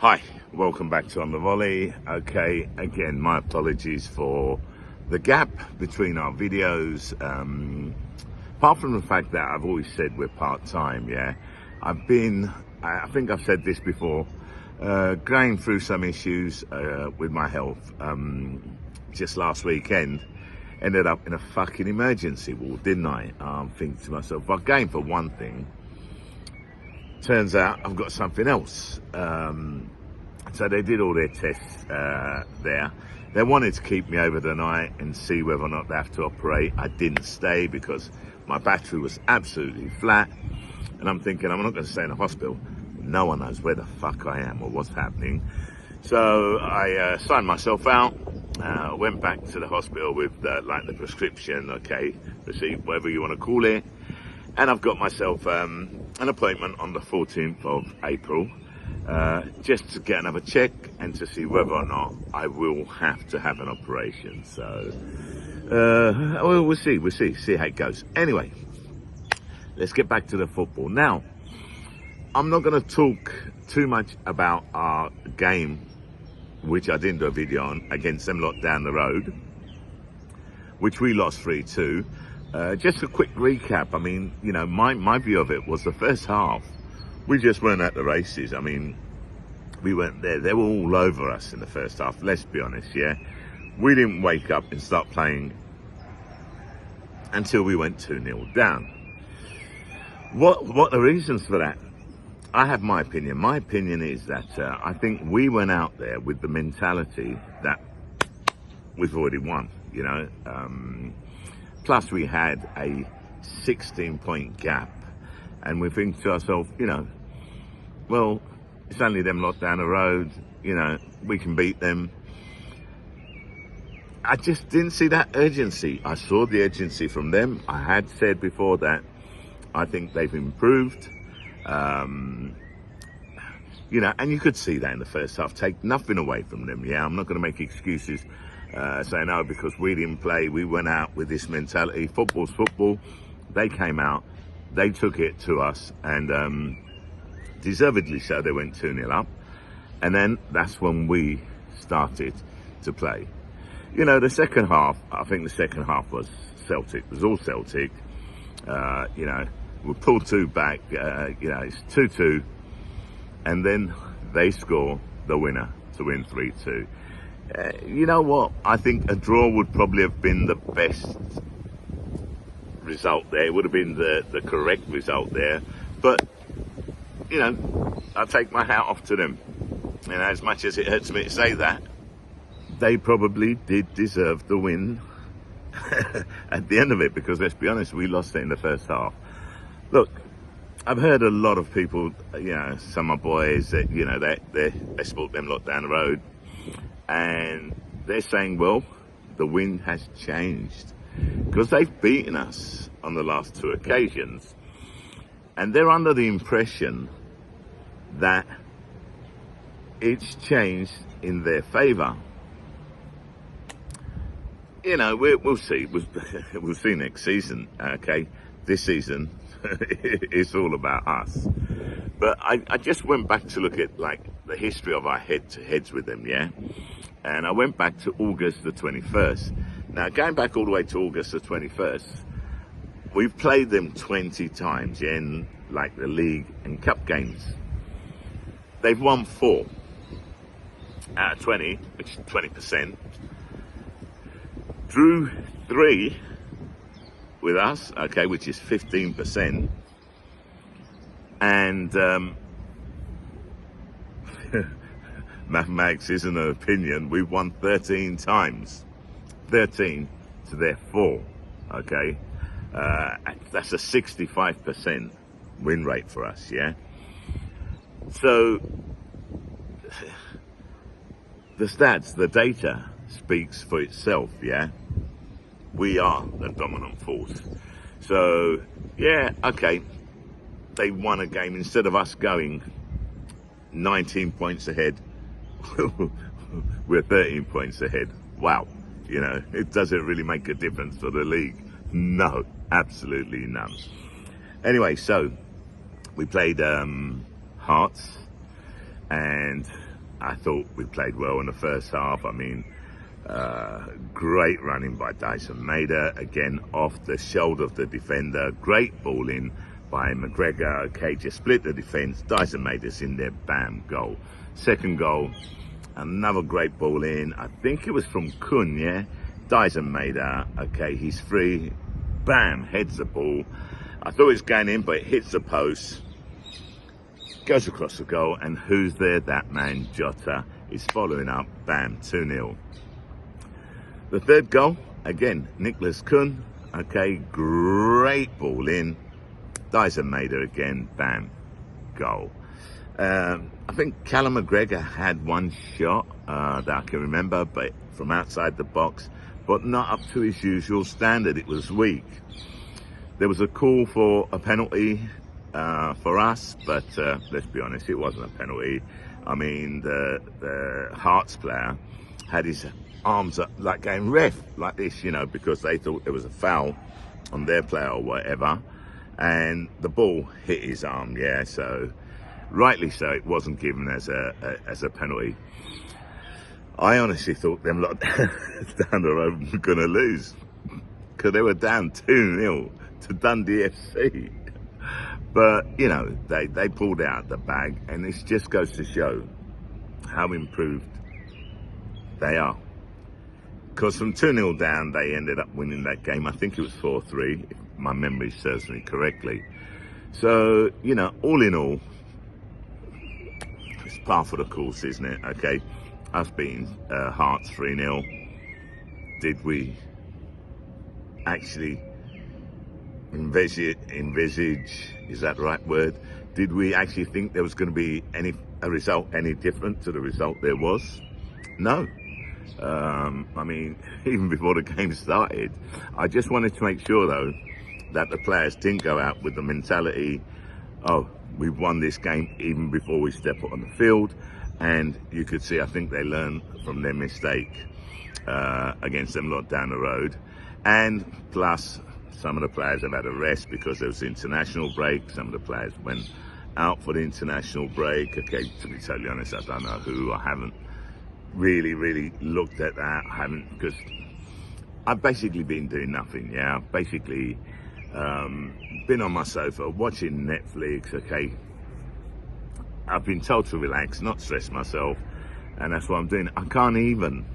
Hi, welcome back to On the Volley. Okay, again, my apologies for the gap between our videos. Apart from the fact that I've always said we're part-time, yeah. I think I've said this before, going through some issues with my health. Just last weekend, ended up in a fucking emergency ward, didn't I? I'm thinking to myself, well, going for one thing, turns out I've got something else. So they did all their tests there. They wanted to keep me over the night and see whether or not they have to operate. I didn't stay because my battery was absolutely flat. And I'm thinking, I'm not going to stay in the hospital. No one knows where the fuck I am or what's happening. So I signed myself out, went back to the hospital with like the prescription, okay, receipt, whatever you want to call it. And I've got myself an appointment on the 14th of April, just to get another check and to see whether or not I will have to have an operation. So, we'll see how it goes. Anyway, let's get back to the football. Now, I'm not going to talk too much about our game, which I didn't do a video on, against them lot down the road, which we lost 3-2. Just a quick recap. I mean, you know, my view of it was the first half, we just weren't at the races. I mean, we weren't there. They were all over us in the first half, let's be honest, yeah? We didn't wake up and start playing until we went 2-0 down. What the reasons for that? I have my opinion. My opinion is that I think we went out there with the mentality that we've already won, you know? Plus we had a 16-point gap, and we think to ourselves, you know, well, it's only them lot down the road, you know, we can beat them. I just didn't see that urgency. I saw the urgency from them. I had said before that I think they've improved, you know, and you could see that in the first half. Take nothing away from them, yeah? I'm not going to make excuses. Saying, no, because we didn't play, we went out with this mentality. Football's football. They came out, they took it to us, and deservedly so, they went 2-0 up. And then that's when we started to play. You know, the second half, I think the second half was Celtic. It was all Celtic. You know, we pulled two back, you know, it's 2-2. And then they score the winner to win 3-2. You know what? I think a draw would probably have been the best result there. It would have been the correct result there. But, you know, I take my hat off to them. You know, as much as it hurts me to say that, they probably did deserve the win at the end of it, because let's be honest, we lost it in the first half. Look, I've heard a lot of people, you know, some of my boys that, you know, they sport them lot down the road. And they're saying, well, the wind has changed because they've beaten us on the last two occasions. And they're under the impression that it's changed in their favour. You know, we'll see. We'll see next season, okay? This season, it's all about us. But I just went back to look at, like, the history of our head-to-heads with them, yeah? And I went back to August the 21st. Now, going back all the way to August the 21st, we've played them 20 times, yeah, in, like, the league and cup games. They've won 4 out of 20, which is 20%. Drew 3 with us, okay, which is 15%. And mathematics isn't an opinion. We've won 13 times. 13 to their 4, okay? That's a 65% win rate for us, yeah? So, the stats, the data speaks for itself, yeah? We are the dominant force. So, yeah, okay. They won a game. Instead of us going 19 points ahead, we're 13 points ahead. Wow. You know, it doesn't really make a difference for the league. No, absolutely none. Anyway, so we played Hearts, and I thought we played well in the first half. I mean, great running by Daizen again off the shoulder of the defender. Great ball in by McGregor. Okay, just split the defence. Daizen in there, bam, goal. Second goal, another great ball in. I think it was from Kun, yeah? Daizen okay, he's free. Bam, heads the ball. I thought it was going in, but it hits the post. Goes across the goal, and who's there? That man, Jota, is following up. Bam, 2-0. The third goal, again, Nicholas Kun. Okay, great ball in. Daizen again, bam, goal. I think Callum McGregor had one shot that I can remember, but from outside the box, but not up to his usual standard. It was weak. There was a call for a penalty for us, but let's be honest, it wasn't a penalty. I mean, the Hearts player had his arms up like going ref like this, you know, because they thought there was a foul on their player or whatever, and the ball hit his arm, yeah, so rightly so, it wasn't given as a penalty. I honestly thought them lot down the road were going to lose, because they were down 2-0 to Dundee FC. But, you know, they pulled out the bag, and this just goes to show how improved they are. Because from 2-0 down, they ended up winning that game. I think it was 4-3, if my memory serves me correctly. So, you know, all in all, it's par for the course, isn't it? Okay, us beating Hearts 3-0. Did we actually envisage, is that the right word? Did we actually think there was going to be a result any different to the result there was? No. I mean, even before the game started, I just wanted to make sure, though, that the players didn't go out with the mentality, oh, we've won this game, even before we step on the field. And you could see, I think they learned from their mistake against them lot down the road. And plus, some of the players have had a rest because there was the international break. Some of the players went out for the international break. Okay, to be totally honest, I don't know who. I haven't really looked at that. I haven't, because I've basically been doing nothing, yeah. Basically, been on my sofa watching Netflix, okay. I've been told to relax, not stress myself, and that's what I'm doing. I can't even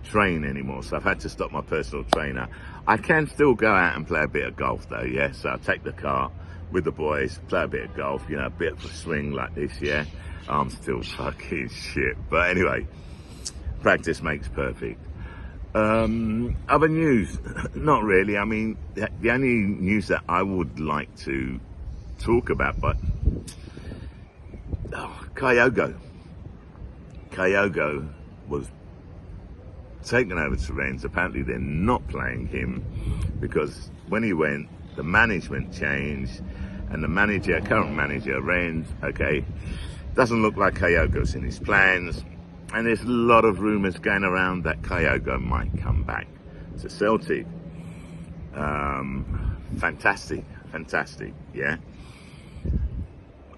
train anymore, so I've had to stop my personal trainer. I can still go out and play a bit of golf though, yeah. So I'll take the car with the boys, play a bit of golf, you know, a bit of a swing like this, yeah. I'm still fucking shit, but anyway, practice makes perfect. Other news, not really. I mean, the only news that I would like to talk about, but Kyogo was taken over to Rennes. Apparently they're not playing him because when he went, the management changed, and the manager, current manager, Rennes, okay, doesn't look like Kyogo's in his plans. And there's a lot of rumours going around that Kyogo might come back to Celtic. Fantastic, yeah.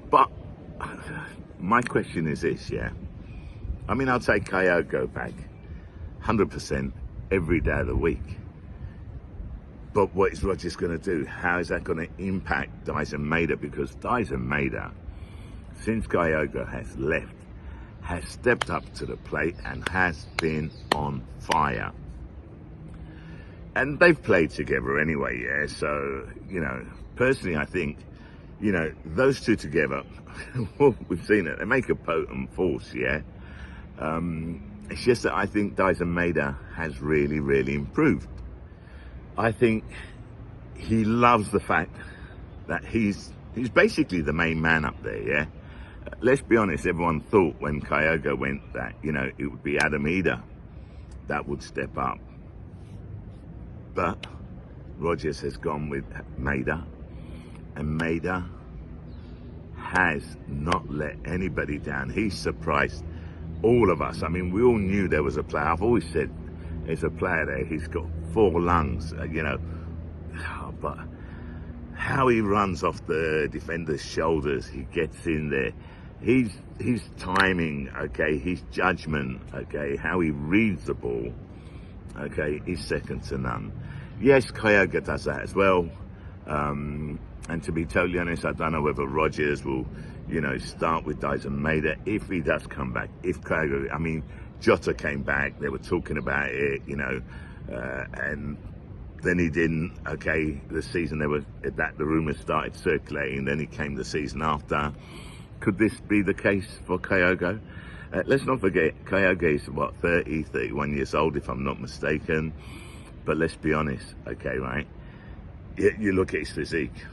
But my question is this, yeah. I mean, I'll take Kyogo back 100% every day of the week. But what is Rodgers going to do? How is that going to impact Daizen? Because Daizen, since Kyogo has left, has stepped up to the plate and has been on fire. And they've played together anyway, yeah? So, you know, personally, I think, you know, those two together, well, we've seen it, they make a potent force, yeah? It's just that I think Daizen has really improved. I think he loves the fact that he's basically the main man up there, yeah? Let's be honest, everyone thought when Kyogo went that, you know, it would be Adam Eder that would step up. But Rodgers has gone with Maida, and Maida has not let anybody down. He's surprised all of us. I mean, we all knew there was a player. I've always said there's a player there. He's got 4 lungs, you know. But how he runs off the defender's shoulders, he gets in there, his timing, okay, his judgment, okay, how he reads the ball, okay, is second to none. Yes, Kyogo does that as well. And to be totally honest, I don't know whether Rodgers will, start with Daizen if he does come back. If Kyogo, I mean, Jota came back, they were talking about it, and then he didn't. Okay, the season the rumours started circulating. Then he came the season after. Could this be the case for Kyogo? Let's not forget, Kyogo is 30, 31 years old, if I'm not mistaken. But let's be honest, okay, right? You look at his physique.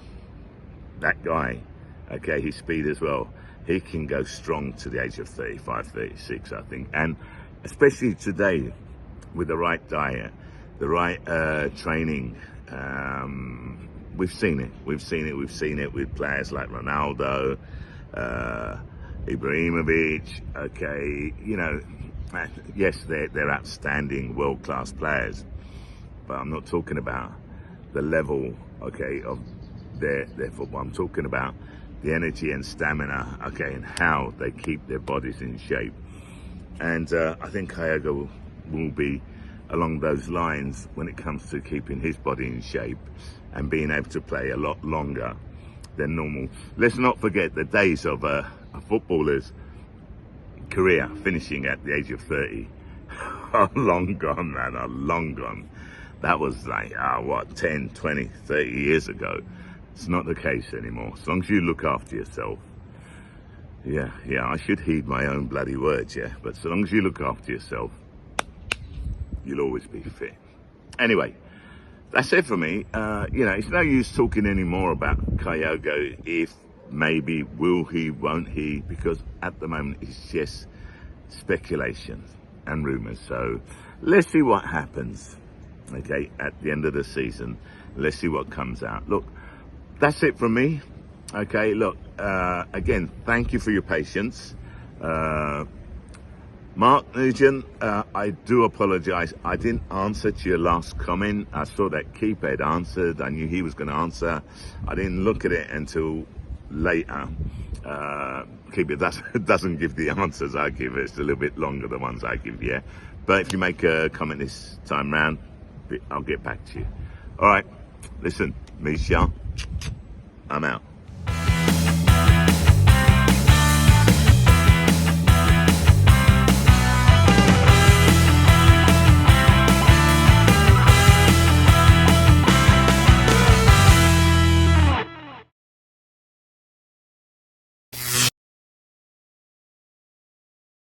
That guy, okay, his speed as well. He can go strong to the age of 35, 36, I think. And especially today, with the right diet, the right training, we've seen it. We've seen it with players like Ronaldo, Ibrahimovic, okay, yes, they're outstanding world-class players, but I'm not talking about the level, okay, of their football. I'm talking about the energy and stamina, okay, and how they keep their bodies in shape. And I think Kyogo will be along those lines when it comes to keeping his body in shape and being able to play a lot longer than normal. Let's not forget the days of a footballer's career finishing at the age of 30 are long gone, man, are long gone. That was like, 10, 20, 30 years ago. It's not the case anymore. As long as you look after yourself. Yeah, I should heed my own bloody words, yeah. But so long as you look after yourself, you'll always be fit. Anyway, that's it for me. It's no use talking anymore about Kyogo. If maybe, will he, won't he? Because at the moment, it's just speculation and rumours. So let's see what happens, okay, at the end of the season. Let's see what comes out. Look, that's it from me. Okay, look, again, thank you for your patience. Mark Nugent, I do apologise. I didn't answer to your last comment. I saw that Keeper had answered. I knew he was going to answer. I didn't look at it until later. Keeper doesn't give the answers I give. It's a little bit longer the ones I give, yeah. But if you make a comment this time round, I'll get back to you. All right, listen, me, Shah, I'm out.